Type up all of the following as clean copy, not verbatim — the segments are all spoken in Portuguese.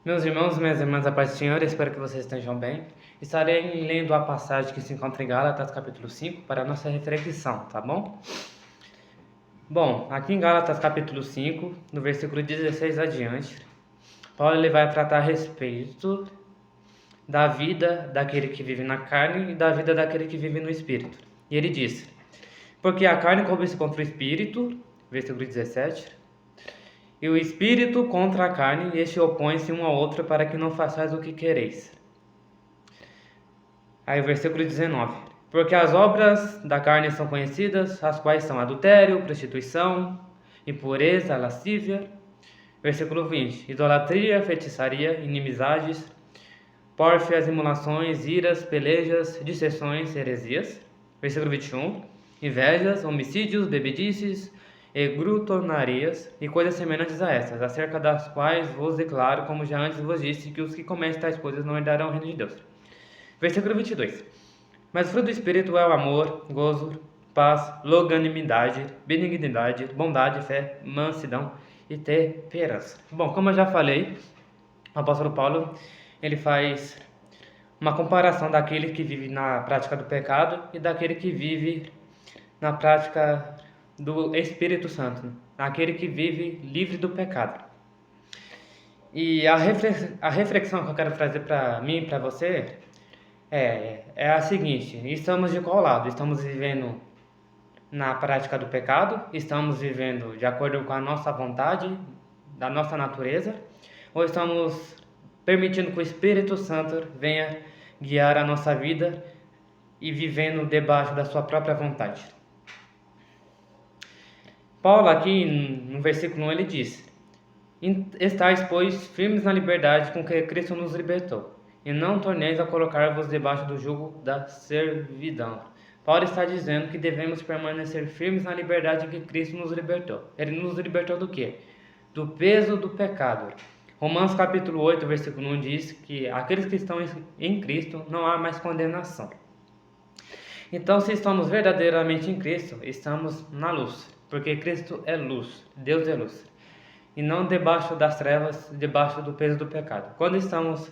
Meus irmãos, minhas irmãs, a paz do Senhor, espero que vocês estejam bem. Estarei lendo a passagem que se encontra em Gálatas, capítulo 5, para a nossa reflexão, tá bom? Bom, aqui em Gálatas, capítulo 5, no versículo 16 adiante, Paulo ele vai tratar a respeito da vida daquele que vive na carne e da vida daquele que vive no espírito. E ele diz: porque a carne cobiça contra o espírito, versículo 17, e o espírito contra a carne, e este opõe-se um ao outro para que não façais o que quereis. Aí o versículo 19. Porque as obras da carne são conhecidas, as quais são adultério, prostituição, impureza, lascívia. Versículo 20. Idolatria, feitiçaria, inimizades, pórfias, emulações, iras, pelejas, dissensões, heresias. Versículo 21. Invejas, homicídios, bebedices e glutonarias e coisas semelhantes a estas, acerca das quais vos declaro, como já antes vos disse, que os que cometem tais coisas não herdarão o reino de Deus. Versículo 22. Mas o fruto do Espírito é o amor, gozo, paz, longanimidade, benignidade, bondade, fé, mansidão e temperança. Bom, como eu já falei, o apóstolo Paulo ele faz uma comparação daquele que vive na prática do pecado e daquele que vive na prática do Espírito Santo, aquele que vive livre do pecado. E a reflexão que eu quero trazer para mim e para você é a seguinte: estamos de qual lado? Estamos vivendo na prática do pecado? Estamos vivendo de acordo com a nossa vontade, da nossa natureza? Ou estamos permitindo que o Espírito Santo venha guiar a nossa vida e vivendo debaixo da sua própria vontade? Paulo aqui no versículo 1 ele diz: estáis, pois, firmes na liberdade com que Cristo nos libertou, e não torneis a colocar-vos debaixo do jugo da servidão. Paulo está dizendo que devemos permanecer firmes na liberdade que Cristo nos libertou. Ele nos libertou do quê? Do peso do pecado. Romanos capítulo 8, versículo 1 diz que aqueles que estão em Cristo não há mais condenação. Então, se estamos verdadeiramente em Cristo, estamos na luz, porque Cristo é luz, Deus é luz, e não debaixo das trevas, debaixo do peso do pecado. Quando estamos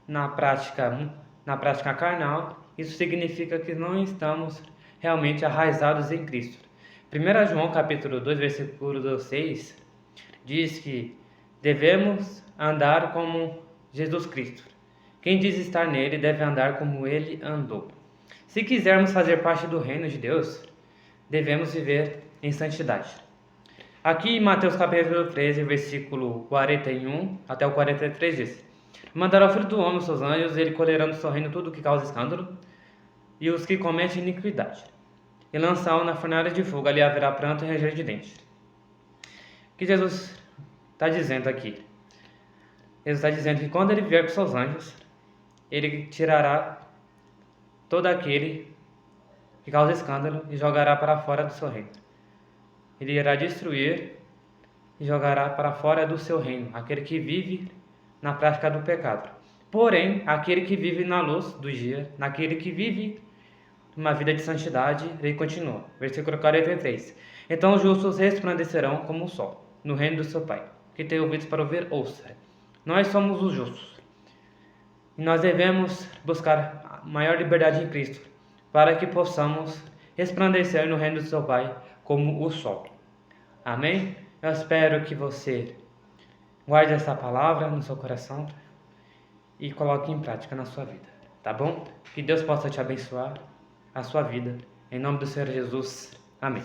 na prática carnal, isso significa que não estamos realmente arraizados em Cristo. 1 João capítulo 2, versículo 6, diz que devemos andar como Jesus Cristo. Quem diz estar nele deve andar como ele andou. Se quisermos fazer parte do reino de Deus, devemos viver em santidade. Aqui em Mateus capítulo 13, versículo 41 até o 43 diz: mandará o Filho do Homem os seus anjos, e ele colherá no seu reino tudo o que causa escândalo, e os que cometem iniquidade, e lançá-lo na fornalha de fogo, ali haverá pranto e ranger de dentes. O que Jesus está dizendo aqui? Jesus está dizendo que quando ele vier com seus anjos, ele tirará todo aquele que causa escândalo e jogará para fora do seu reino. Ele irá destruir e jogará para fora do seu reino aquele que vive na prática do pecado. Porém, aquele que vive na luz do dia, naquele que vive uma vida de santidade, ele continua. Versículo 43. Então os justos resplandecerão como o sol no reino do seu Pai. Que tem ouvidos para ouvir, ouça. Nós somos os justos. E nós devemos buscar maior liberdade em Cristo, para que possamos resplandecer no reino do seu Pai como o sol. Amém? Eu espero que você guarde essa palavra no seu coração e coloque em prática na sua vida, tá bom? Que Deus possa te abençoar a sua vida. Em nome do Senhor Jesus. Amém.